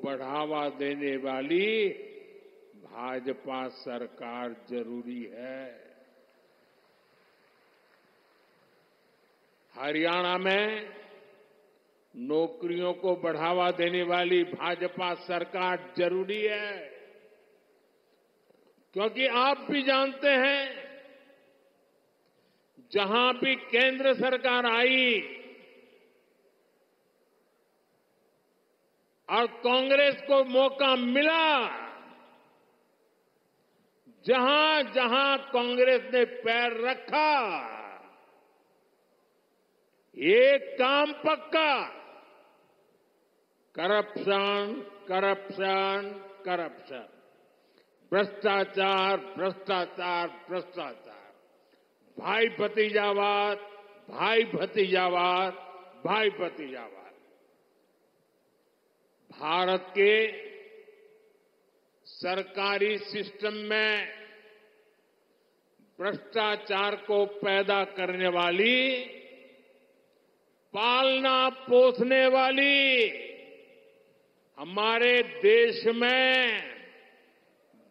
बढ़ावा देने वाली भाजपा सरकार जरूरी है। हरियाणा में नौकरियों को बढ़ावा देने वाली भाजपा सरकार जरूरी है, क्योंकि आप भी जानते हैं जहां भी केंद्र सरकार आई और कांग्रेस को मौका मिला, जहां जहां कांग्रेस ने पैर रखा, एक काम पक्का, करप्शन, करप्शन, करप्शन, भ्रष्टाचार, भ्रष्टाचार, भ्रष्टाचार, भाई भतीजावाद, भाई भतीजावाद, भाई भतीजावाद। भारत के सरकारी सिस्टम में भ्रष्टाचार को पैदा करने वाली, पालना पोसने वाली, हमारे देश में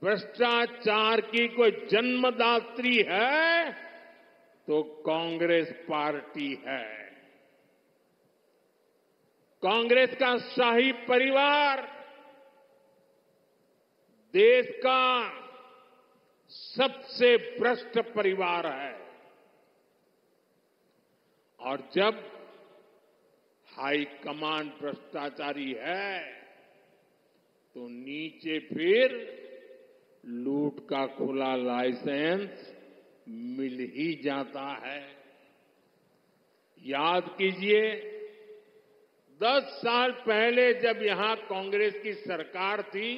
भ्रष्टाचार की कोई जन्मदात्री है तो कांग्रेस पार्टी है। कांग्रेस का शाही परिवार देश का सबसे भ्रष्ट परिवार है, और जब हाईकमान भ्रष्टाचारी है तो नीचे फिर लूट का खुला लाइसेंस मिल ही जाता है। याद कीजिए, 10 साल पहले जब यहां कांग्रेस की सरकार थी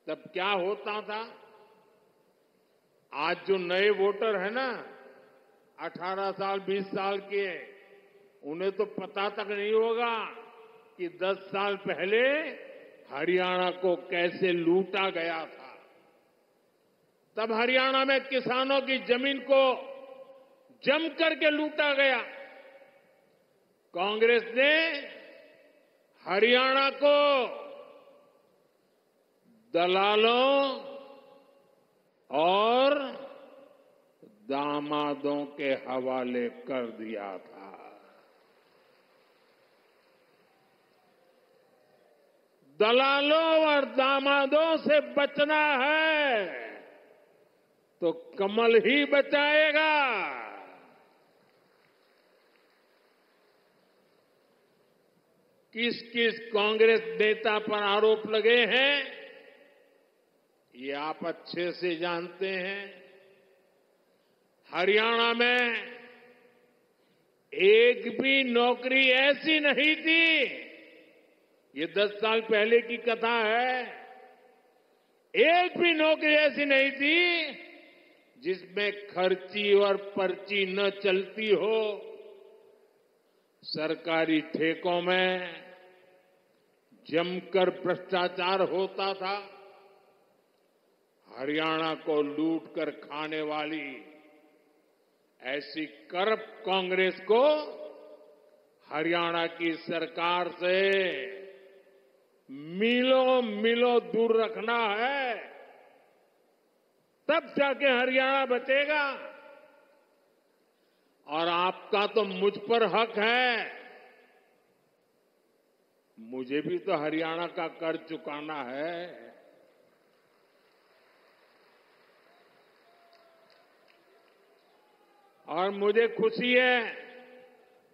तब क्या होता था। आज जो नए वोटर है ना, 18 साल 20 साल के, उन्हें तो पता तक नहीं होगा कि 10 साल पहले हरियाणा को कैसे लूटा गया था। तब हरियाणा में किसानों की जमीन को जम करके लूटा गया। कांग्रेस ने हरियाणा को दलालों और दामादों के हवाले कर दिया था। दलालों और दामादों से बचना है तो कमल ही बचाएगा। किस किस कांग्रेस नेता पर आरोप लगे हैं ये आप अच्छे से जानते हैं। हरियाणा में एक भी नौकरी ऐसी नहीं थी, ये 10 साल पहले की कथा है, एक भी नौकरी ऐसी नहीं थी जिसमें खर्ची और पर्ची न चलती हो। सरकारी ठेकों में जमकर भ्रष्टाचार होता था। हरियाणा को लूट कर खाने वाली ऐसी करप्ट कांग्रेस को हरियाणा की सरकार से मीलों मीलों दूर रखना है, तब जाके हरियाणा बचेगा। और आपका तो मुझ पर हक है, मुझे भी तो हरियाणा का कर्ज चुकाना है। और मुझे खुशी है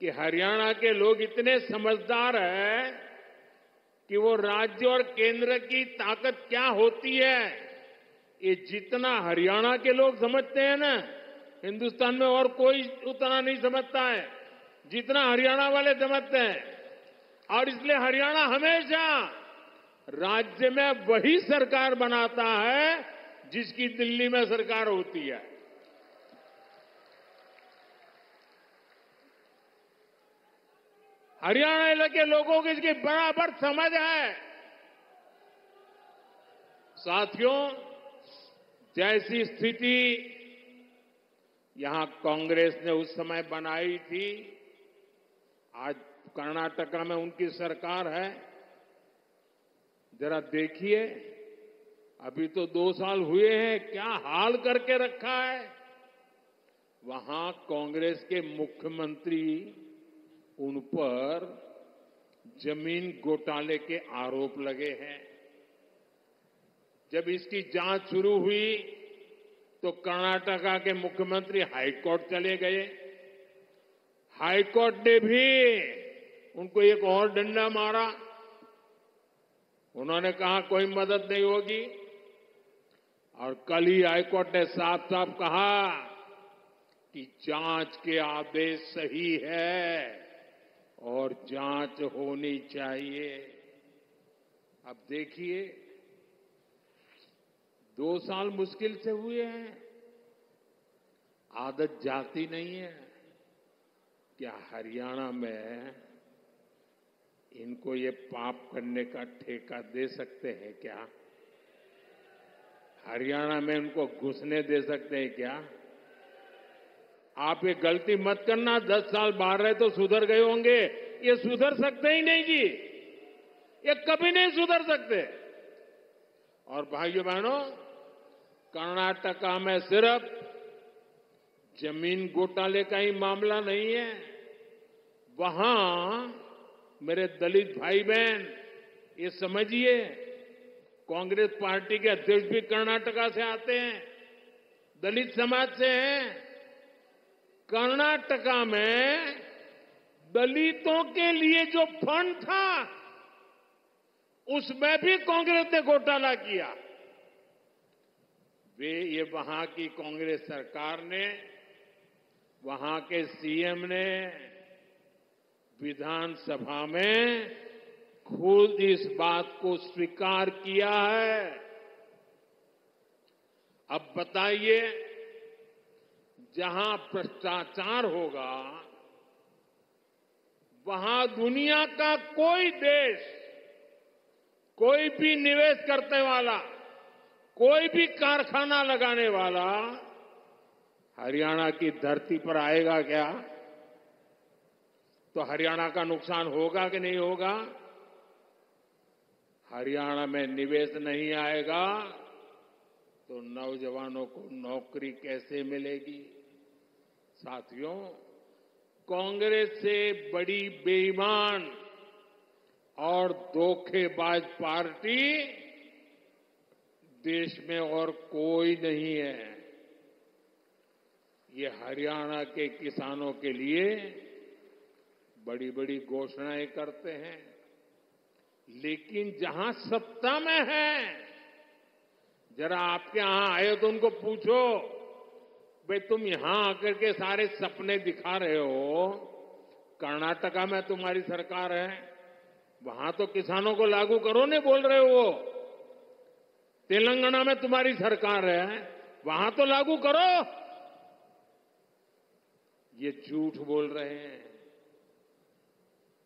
कि हरियाणा के लोग इतने समझदार हैं कि वो राज्य और केंद्र की ताकत क्या होती है, ये जितना हरियाणा के लोग समझते हैं ना, हिंदुस्तान में और कोई उतना नहीं समझता है जितना हरियाणा वाले समझते हैं। और इसलिए हरियाणा हमेशा राज्य में वही सरकार बनाता है जिसकी दिल्ली में सरकार होती है। हरियाणा के लोगों की इसकी बराबर समझ है। साथियों, जैसी स्थिति यहां कांग्रेस ने उस समय बनाई थी, आज कर्नाटका में उनकी सरकार है, जरा देखिए, अभी तो 2 साल हुए हैं, क्या हाल करके रखा है। वहां कांग्रेस के मुख्यमंत्री उन पर जमीन घोटाले के आरोप लगे हैं। जब इसकी जांच शुरू हुई तो कर्नाटका के मुख्यमंत्री हाईकोर्ट चले गए। हाईकोर्ट ने भी उनको एक और डंडा मारा। उन्होंने कहा कोई मदद नहीं होगी, और कल ही हाईकोर्ट ने साफ साफ कहा कि जांच के आदेश सही है और जांच होनी चाहिए। अब देखिए, 2 साल मुश्किल से हुए हैं, आदत जाती नहीं है। क्या हरियाणा में इनको ये पाप करने का ठेका दे सकते हैं क्या? हरियाणा में इनको घुसने दे सकते हैं क्या? आप ये गलती मत करना, 10 साल बाहर रहे तो सुधर गए होंगे, ये सुधर सकते ही नहीं जी, ये कभी नहीं सुधर सकते। और भाइयों बहनों, कर्नाटका में सिर्फ जमीन घोटाले का ही मामला नहीं है, वहां मेरे दलित भाई बहन ये समझिए, कांग्रेस पार्टी के अध्यक्ष भी कर्नाटका से आते हैं, दलित समाज से हैं। कर्नाटका में दलितों के लिए जो फंड था उसमें भी कांग्रेस ने घोटाला किया। ये वहां की कांग्रेस सरकार ने, वहां के सीएम ने विधानसभा में खुद इस बात को स्वीकार किया है। अब बताइए, जहां भ्रष्टाचार होगा वहां दुनिया का कोई देश, कोई भी निवेश करने वाला, कोई भी कारखाना लगाने वाला हरियाणा की धरती पर आएगा क्या? तो हरियाणा का नुकसान होगा कि नहीं होगा? हरियाणा में निवेश नहीं आएगा तो नौजवानों को नौकरी कैसे मिलेगी? साथियों, कांग्रेस से बड़ी बेईमान और धोखेबाज पार्टी देश में और कोई नहीं है। ये हरियाणा के किसानों के लिए बड़ी बड़ी घोषणाएं करते हैं, लेकिन जहां सत्ता में है, जरा आपके यहां आए तो उनको पूछो, भाई तुम यहां आकर के सारे सपने दिखा रहे हो, कर्नाटका में तुम्हारी सरकार है, वहां तो किसानों को लागू करो नहीं बोल रहे हो। तेलंगाना में तुम्हारी सरकार है, वहां तो लागू करो। ये झूठ बोल रहे हैं,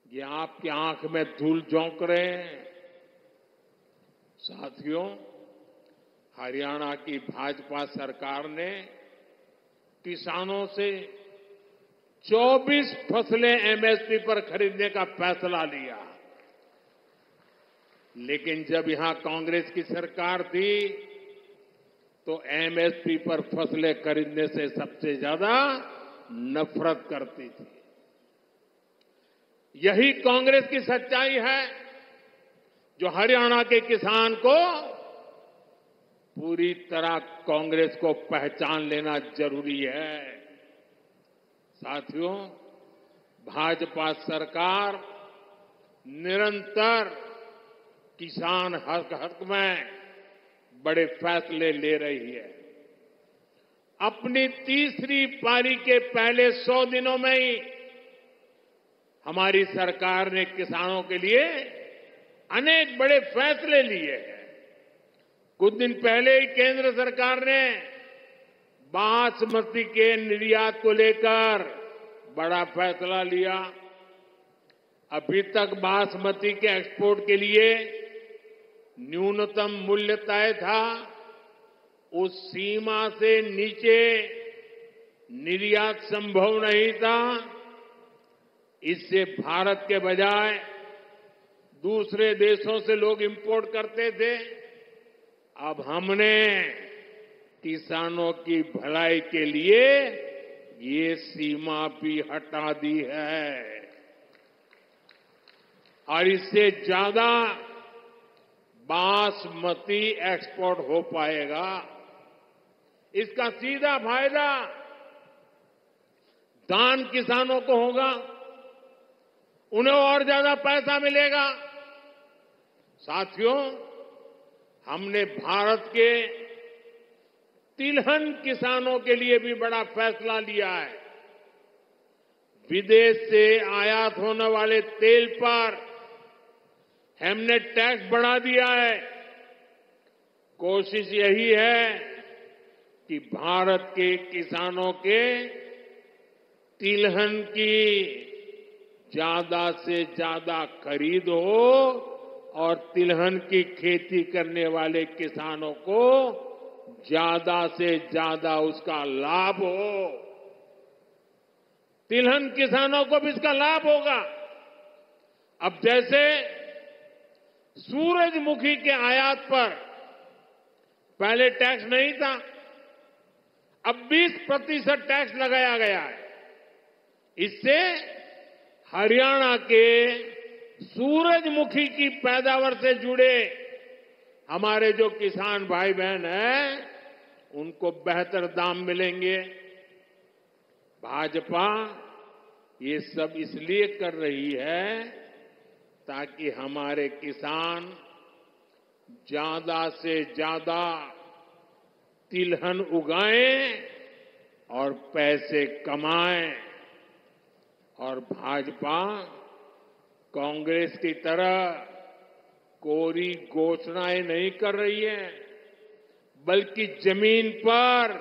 ये आपकी आंख में धूल झोंक रहे हैं। साथियों, हरियाणा की भाजपा सरकार ने किसानों से 24 फसलें एमएसपी पर खरीदने का फैसला लिया, लेकिन जब यहां कांग्रेस की सरकार थी तो एमएसपी पर फसलें खरीदने से सबसे ज्यादा नफरत करती थी। यही कांग्रेस की सच्चाई है जो हरियाणा के किसान को पूरी तरह कांग्रेस को पहचान लेना जरूरी है। साथियों, भाजपा सरकार निरंतर किसान हक में बड़े फैसले ले रही है। अपनी तीसरी पारी के पहले 100 दिनों में ही हमारी सरकार ने किसानों के लिए अनेक बड़े फैसले लिए हैं। कुछ दिन पहले ही केंद्र सरकार ने बासमती के निर्यात को लेकर बड़ा फैसला लिया। अभी तक बासमती के एक्सपोर्ट के लिए न्यूनतम मूल्य तय था, उस सीमा से नीचे निर्यात संभव नहीं था। इससे भारत के बजाय दूसरे देशों से लोग इंपोर्ट करते थे। अब हमने किसानों की भलाई के लिए ये सीमा भी हटा दी है और इससे ज्यादा बासमती एक्सपोर्ट हो पाएगा। इसका सीधा फायदा धान किसानों को होगा, उन्हें और ज्यादा पैसा मिलेगा। साथियों, हमने भारत के तिलहन किसानों के लिए भी बड़ा फैसला लिया है। विदेश से आयात होने वाले तेल पर हमने टैक्स बढ़ा दिया है। कोशिश यही है कि भारत के किसानों के तिलहन की ज्यादा से ज्यादा खरीद हो और तिलहन की खेती करने वाले किसानों को ज्यादा से ज्यादा उसका लाभ हो। तिलहन किसानों को भी इसका लाभ होगा। अब जैसे सूरजमुखी के आयात पर पहले टैक्स नहीं था, अब 20% टैक्स लगाया गया है। इससे हरियाणा के सूरजमुखी की पैदावार से जुड़े हमारे जो किसान भाई बहन हैं, उनको बेहतर दाम मिलेंगे। भाजपा ये सब इसलिए कर रही है ताकि हमारे किसान ज्यादा से ज्यादा तिलहन उगाएं और पैसे कमाएं। और भाजपा कांग्रेस की तरह कोरी घोषणाएं नहीं कर रही है, बल्कि जमीन पर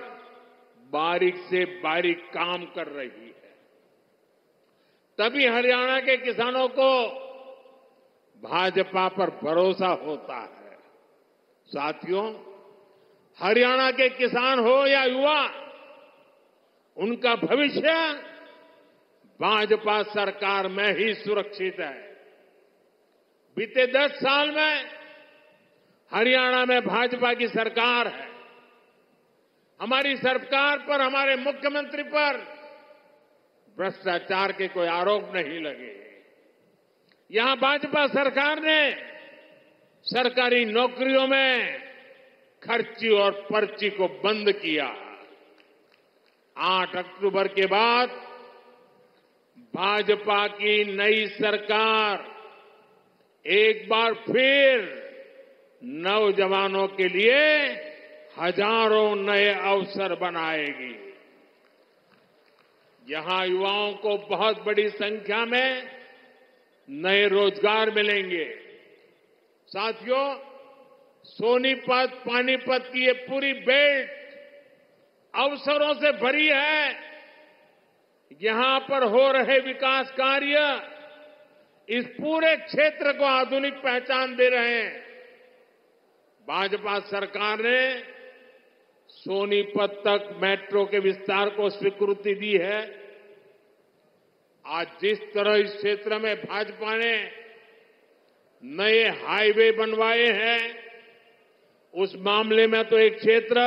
बारीक से बारीक काम कर रही है। तभी हरियाणा के किसानों को भाजपा पर भरोसा होता है। साथियों, हरियाणा के किसान हो या युवा, उनका भविष्य भाजपा सरकार में ही सुरक्षित है। बीते 10 साल में हरियाणा में भाजपा की सरकार है। हमारी सरकार पर, हमारे मुख्यमंत्री पर भ्रष्टाचार के कोई आरोप नहीं लगे। यहां भाजपा सरकार ने सरकारी नौकरियों में खर्ची और पर्ची को बंद किया। 8 अक्टूबर के बाद भाजपा की नई सरकार एक बार फिर नौजवानों के लिए हजारों नए अवसर बनाएगी। यहां युवाओं को बहुत बड़ी संख्या में नए रोजगार मिलेंगे। साथियों, सोनीपत, पानीपत की ये पूरी बेल्ट अवसरों से भरी है। यहां पर हो रहे विकास कार्य इस पूरे क्षेत्र को आधुनिक पहचान दे रहे हैं। भाजपा सरकार ने सोनीपत तक मेट्रो के विस्तार को स्वीकृति दी है। आज जिस तरह इस क्षेत्र में भाजपा ने नए हाईवे बनवाए हैं, उस मामले में तो एक क्षेत्र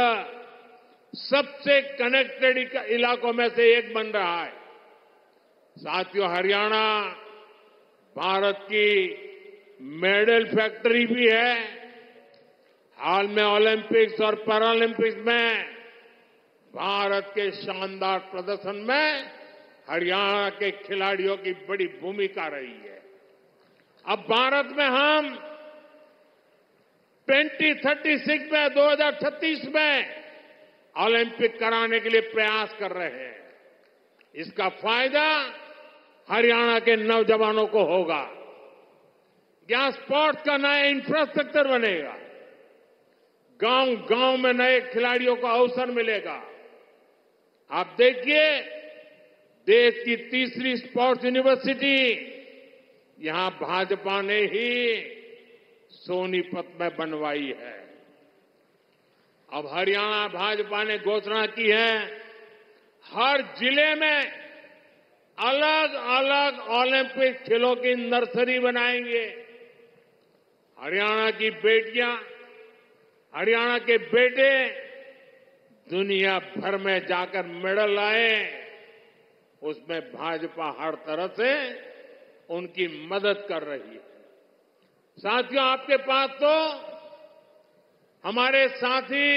सबसे कनेक्टेड इलाकों में से एक बन रहा है। साथियों, हरियाणा भारत की मेडल फैक्ट्री भी है। हाल में ओलंपिक्स और पैरालंपिक्स में भारत के शानदार प्रदर्शन में हरियाणा के खिलाड़ियों की बड़ी भूमिका रही है। अब भारत में हम 2036 में, 2036 में ओलंपिक कराने के लिए प्रयास कर रहे हैं। इसका फायदा हरियाणा के नौजवानों को होगा। यहां स्पोर्ट्स का नया इंफ्रास्ट्रक्चर बनेगा। गांव गांव में नए खिलाड़ियों को अवसर मिलेगा। आप देखिए, देश की तीसरी स्पोर्ट्स यूनिवर्सिटी यहां भाजपा ने ही सोनीपत में बनवाई है। अब हरियाणा भाजपा ने घोषणा की है, हर जिले में अलग अलग ओलंपिक खेलों की नर्सरी बनाएंगे। हरियाणा की बेटियां, हरियाणा के बेटे दुनिया भर में जाकर मेडल लाए, उसमें भाजपा हर तरह से उनकी मदद कर रही है। साथियों, आपके पास तो हमारे साथी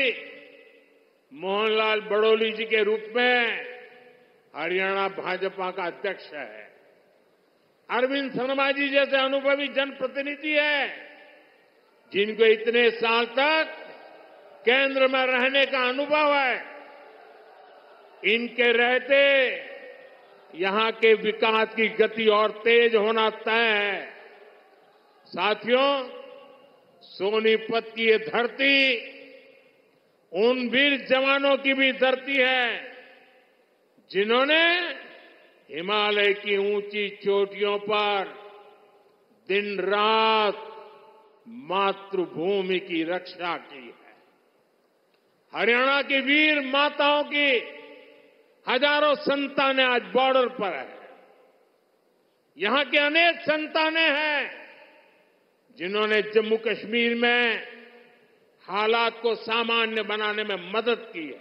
मोहनलाल बड़ौली जी के रूप में हरियाणा भाजपा का अध्यक्ष है। अरविंद शर्मा जी जैसे अनुभवी जनप्रतिनिधि है, जिनको इतने साल तक केंद्र में रहने का अनुभव है। इनके रहते यहां के विकास की गति और तेज होना तय है। साथियों, सोनीपत की ये धरती उन वीर जवानों की भी धरती है, जिन्होंने हिमालय की ऊंची चोटियों पर दिन रात मातृभूमि की रक्षा की है। हरियाणा की वीर माताओं की हजारों संतानें आज बॉर्डर पर है। यहां के अनेक संतानें हैं जिन्होंने जम्मू कश्मीर में हालात को सामान्य बनाने में मदद की है।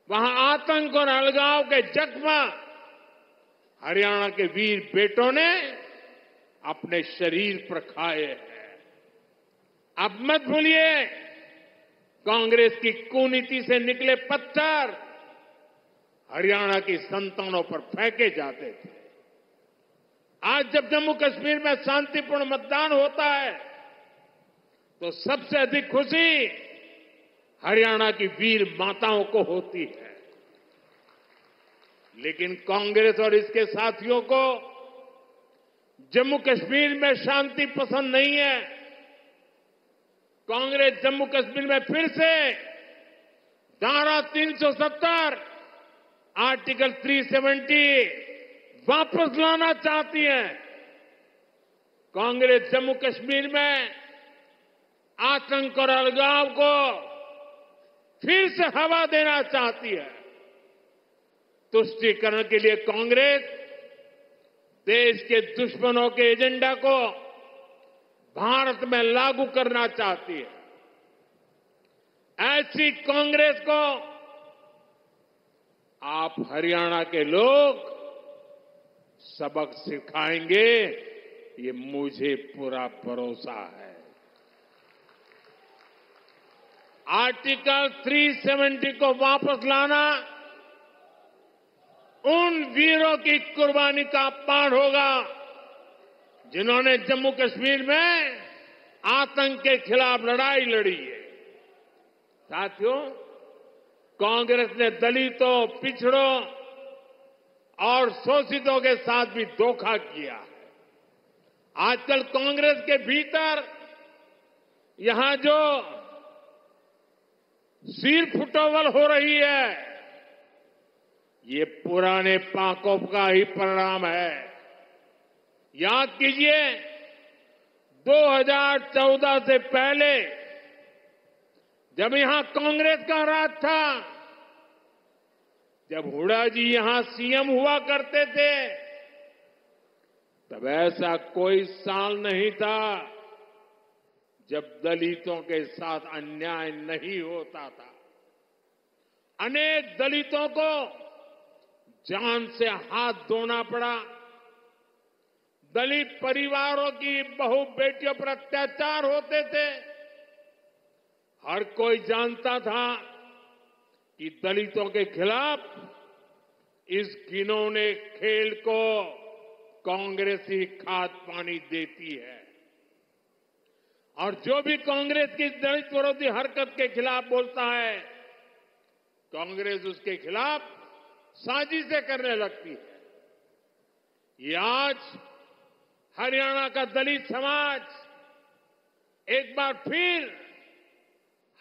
वहां आतंक और अलगाव के जख्म हरियाणा के वीर बेटों ने अपने शरीर पर खाए हैं। अब मत भूलिए, कांग्रेस की कुनीति से निकले पत्थर हरियाणा की संतानों पर फेंके जाते थे। आज जब जम्मू कश्मीर में शांतिपूर्ण मतदान होता है तो सबसे अधिक खुशी हरियाणा की वीर माताओं को होती है। लेकिन कांग्रेस और इसके साथियों को जम्मू कश्मीर में शांति पसंद नहीं है। कांग्रेस जम्मू कश्मीर में फिर से धारा 370, आर्टिकल 370 वापस लाना चाहती है। कांग्रेस जम्मू कश्मीर में आतंक और अलगाव को फिर से हवा देना चाहती है। तुष्टीकरण के लिए कांग्रेस देश के दुश्मनों के एजेंडा को भारत में लागू करना चाहती है। ऐसी कांग्रेस को आप हरियाणा के लोग सबक सिखाएंगे, ये मुझे पूरा भरोसा है। आर्टिकल 370 को वापस लाना उन वीरों की कुर्बानी का अपमान होगा जिन्होंने जम्मू कश्मीर में आतंक के खिलाफ लड़ाई लड़ी है। साथियों, कांग्रेस ने दलितों, पिछड़ों और शोषितों के साथ भी धोखा किया है। आजकल कांग्रेस के भीतर यहां जो सिर फुटोवल हो रही है, ये पुराने पाकों का ही परिणाम है। याद कीजिए, 2014 से पहले जब यहां कांग्रेस का राज था, जब हुड्डा जी यहां सीएम हुआ करते थे, तब ऐसा कोई साल नहीं था जब दलितों के साथ अन्याय नहीं होता था। अनेक दलितों को जान से हाथ धोना पड़ा। दलित परिवारों की बहु बेटियों पर अत्याचार होते थे। हर कोई जानता था कि दलितों के खिलाफ इस घिनौने खेल को कांग्रेस ही खाद पानी देती है। और जो भी कांग्रेस की दलित विरोधी हरकत के खिलाफ बोलता है, कांग्रेस उसके खिलाफ साजिशें करने लगती है। ये आज हरियाणा का दलित समाज एक बार फिर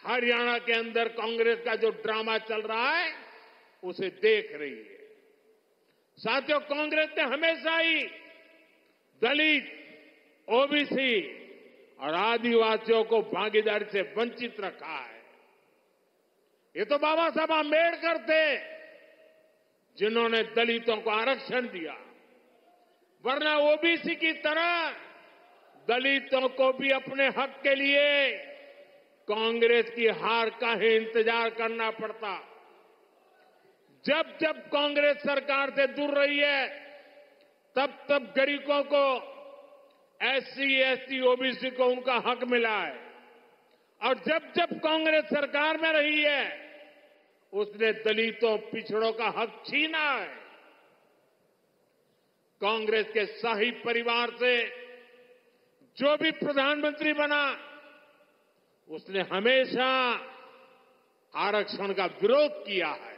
हरियाणा के अंदर कांग्रेस का जो ड्रामा चल रहा है उसे देख रही है। साथियों, कांग्रेस ने हमेशा ही दलित, ओबीसी और आदिवासियों को भागीदारी से वंचित रखा है। ये तो बाबा साहब आंबेडकर थे जिन्होंने दलितों को आरक्षण दिया, वरना ओबीसी की तरह दलितों को भी अपने हक के लिए कांग्रेस की हार का ही इंतजार करना पड़ता। जब जब कांग्रेस सरकार से दूर रही है, तब तब गरीबों को, एससी, एसटी, ओबीसी को उनका हक मिला है। और जब जब कांग्रेस सरकार में रही है, उसने दलितों, पिछड़ों का हक छीना है। कांग्रेस के शाही परिवार से जो भी प्रधानमंत्री बना, उसने हमेशा आरक्षण का विरोध किया है।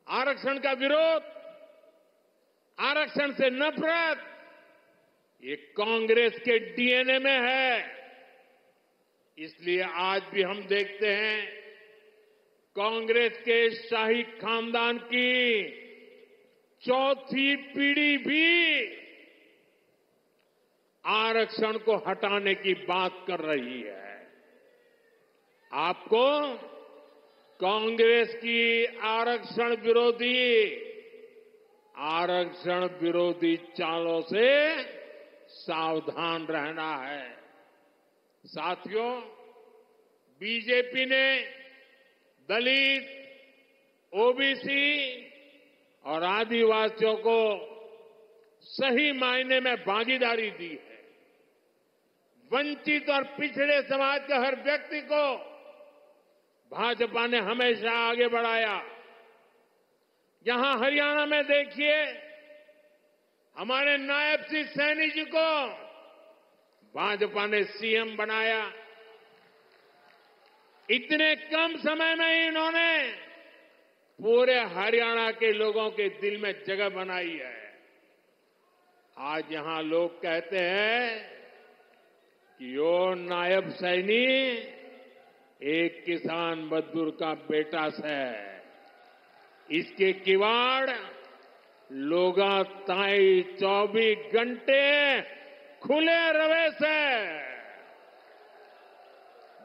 आरक्षण का विरोध, आरक्षण से नफरत, ये कांग्रेस के डीएनए में है। इसलिए आज भी हम देखते हैं कांग्रेस के शाही खानदान की चौथी पीढ़ी भी आरक्षण को हटाने की बात कर रही है। आपको कांग्रेस की आरक्षण विरोधी चालों से सावधान रहना है। साथियों, बीजेपी ने दलित, ओबीसी और आदिवासियों को सही मायने में भागीदारी दी है। वंचित और पिछड़े समाज के हर व्यक्ति को भाजपा ने हमेशा आगे बढ़ाया। यहां हरियाणा में देखिए, हमारे नायब सिंह सैनी जी को भाजपा ने सीएम बनाया। इतने कम समय में ही इन्होंने पूरे हरियाणा के लोगों के दिल में जगह बनाई है। आज यहां लोग कहते हैं कि यो नायब सैनी एक किसान मजदूर का बेटा से, इसके किवाड़ लोगा ताई 24 घंटे खुले रवे से।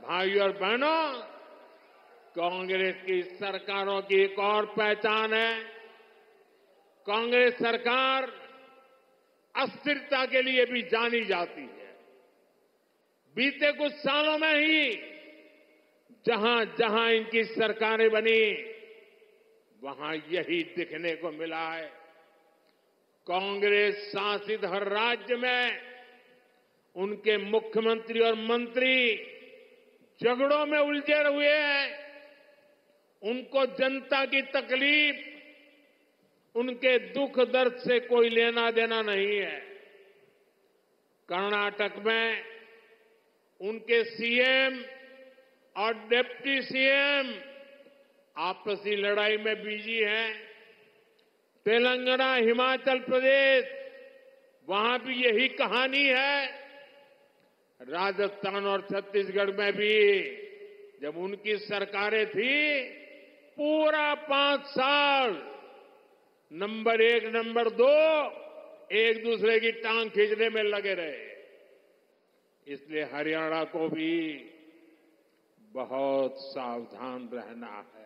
भाइयों और बहनों, कांग्रेस की सरकारों की एक और पहचान है, कांग्रेस सरकार अस्थिरता के लिए भी जानी जाती है। बीते कुछ सालों में ही जहां जहां इनकी सरकारें बनी, वहां यही दिखने को मिला है। कांग्रेस शासित हर राज्य में उनके मुख्यमंत्री और मंत्री झगड़ों में उलझे हुए हैं। उनको जनता की तकलीफ, उनके दुख दर्द से कोई लेना देना नहीं है। कर्नाटक में उनके सीएम और डिप्टी सीएम आपसी लड़ाई में बिजी हैं। तेलंगाना, हिमाचल प्रदेश, वहां भी यही कहानी है। राजस्थान और छत्तीसगढ़ में भी जब उनकी सरकारें थी, पूरा 5 साल नंबर 1, नंबर 2 एक दूसरे की टांग खींचने में लगे रहे। इसलिए हरियाणा को भी बहुत सावधान रहना है।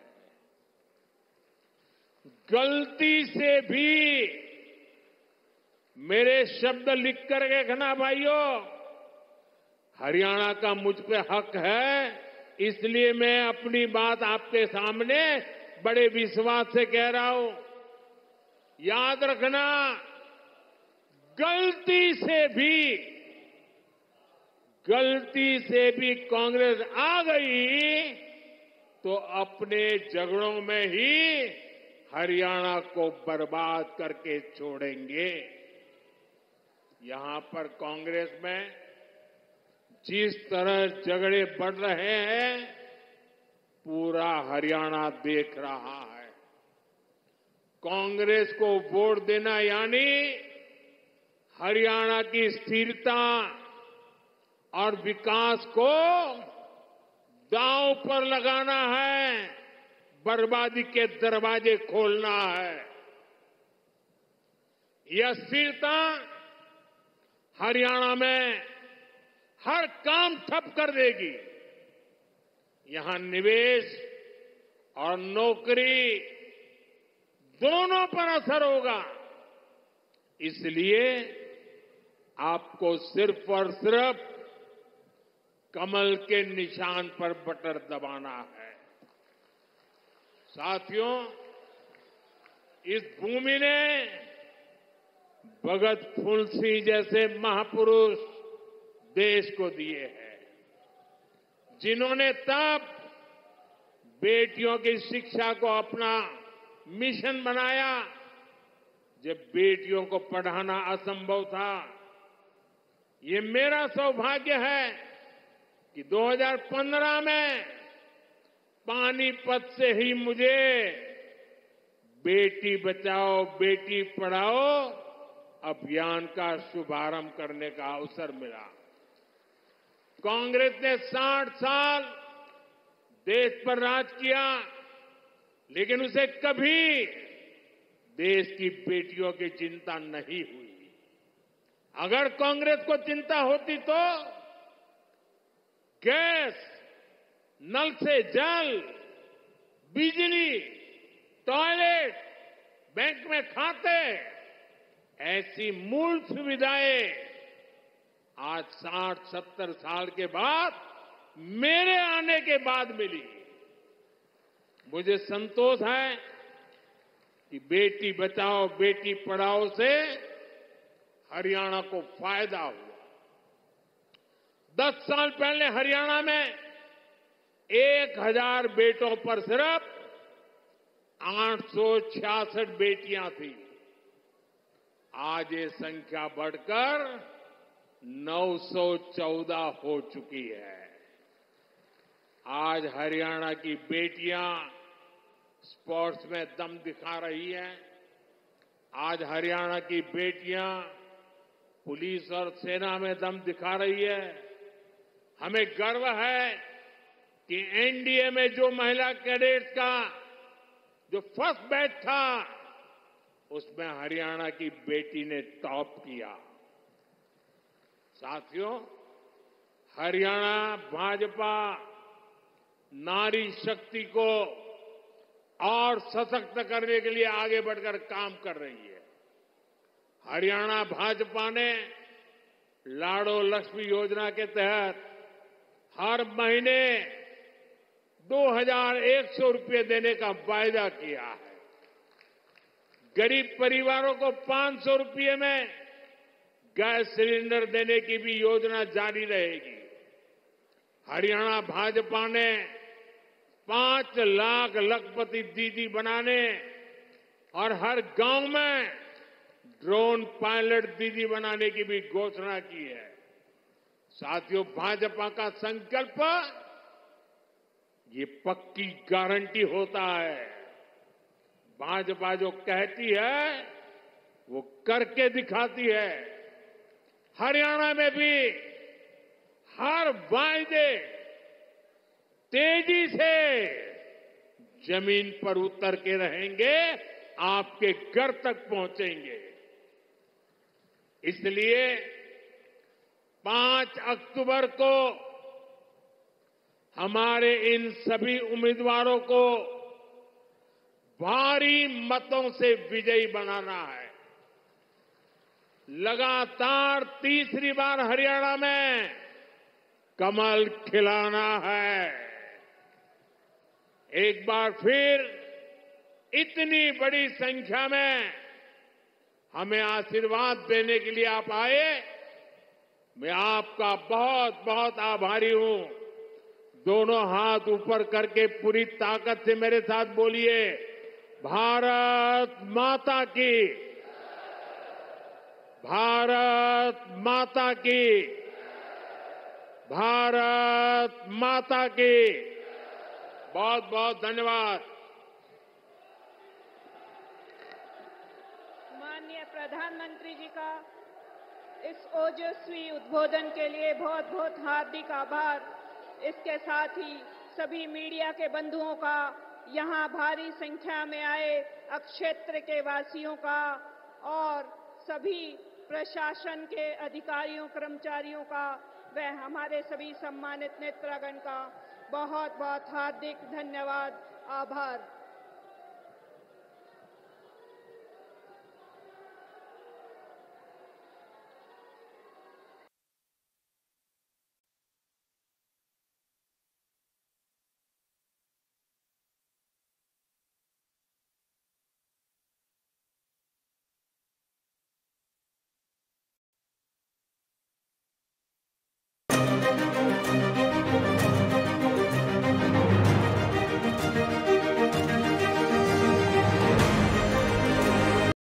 गलती से भी मेरे शब्द लिख कर रखना भाइयों, हरियाणा का मुझ पे हक है, इसलिए मैं अपनी बात आपके सामने बड़े विश्वास से कह रहा हूं। याद रखना, गलती से भी कांग्रेस आ गई तो अपने झगड़ों में ही हरियाणा को बर्बाद करके छोड़ेंगे। यहां पर कांग्रेस में जिस तरह झगड़े बढ़ रहे हैं, पूरा हरियाणा देख रहा है। कांग्रेस को वोट देना यानी हरियाणा की स्थिरता और विकास को दांव पर लगाना है, बर्बादी के दरवाजे खोलना है। यह स्थिरता हरियाणा में हर काम ठप कर देगी। यहां निवेश और नौकरी दोनों पर असर होगा। इसलिए आपको सिर्फ और सिर्फ कमल के निशान पर बटन दबाना है। साथियों, इस भूमि ने भगत फूल सिंह जैसे महापुरुष देश को दिए हैं, जिन्होंने तब बेटियों की शिक्षा को अपना मिशन बनाया जब बेटियों को पढ़ाना असंभव था। ये मेरा सौभाग्य है कि 2015 में पानीपत से ही मुझे बेटी बचाओ बेटी पढ़ाओ अभियान का शुभारंभ करने का अवसर मिला। कांग्रेस ने 60 साल देश पर राज किया, लेकिन उसे कभी देश की बेटियों की चिंता नहीं हुई। अगर कांग्रेस को चिंता होती तो गैस, नल से जल, बिजली, टॉयलेट, बैंक में खाते, ऐसी मूल सुविधाएं आज 60-70 साल के बाद मेरे आने के बाद मिली। मुझे संतोष है कि बेटी बचाओ बेटी पढ़ाओ से हरियाणा को फायदा हुआ। 10 साल पहले हरियाणा में 1000 बेटों पर सिर्फ 866 बेटियां थी। आज ये संख्या बढ़कर 914 हो चुकी है। आज हरियाणा की बेटियां स्पोर्ट्स में दम दिखा रही हैं। आज हरियाणा की बेटियां पुलिस और सेना में दम दिखा रही है। हमें गर्व है कि एनडीए में जो महिला कैडेट्स का जो फर्स्ट बैच था, उसमें हरियाणा की बेटी ने टॉप किया। साथियों, हरियाणा भाजपा नारी शक्ति को और सशक्त करने के लिए आगे बढ़कर काम कर रही है। हरियाणा भाजपा ने लाडो लक्ष्मी योजना के तहत हर महीने 2100 रुपये देने का वायदा किया है। गरीब परिवारों को 500 रुपये में गैस सिलेंडर देने की भी योजना जारी रहेगी। हरियाणा भाजपा ने 5 लाख लखपति दीदी बनाने और हर गांव में ड्रोन पायलट दीदी बनाने की भी घोषणा की है। साथियों, भाजपा का संकल्प ये पक्की गारंटी होता है। भाजपा जो कहती है वो करके दिखाती है। हरियाणा में भी हर वायदे तेजी से जमीन पर उतर के रहेंगे, आपके घर तक पहुंचेंगे। इसलिए 5 अक्टूबर को हमारे इन सभी उम्मीदवारों को भारी मतों से विजयी बनाना है। लगातार तीसरी बार हरियाणा में कमल खिलाना है। एक बार फिर इतनी बड़ी संख्या में हमें आशीर्वाद देने के लिए आप आए, मैं आपका बहुत बहुत आभारी हूं। दोनों हाथ ऊपर करके पूरी ताकत से मेरे साथ बोलिए, भारत माता की, भारत माता की, भारत माता की। बहुत बहुत धन्यवाद। माननीय प्रधानमंत्री जी का इस ओजस्वी उद्बोधन के लिए बहुत बहुत हार्दिक आभार। इसके साथ ही सभी मीडिया के बंधुओं का, यहां भारी संख्या में आए क्षेत्र के वासियों का और सभी प्रशासन के अधिकारियों कर्मचारियों का व हमारे सभी सम्मानित नेत्रगण का बहुत बहुत हार्दिक धन्यवाद, आभार।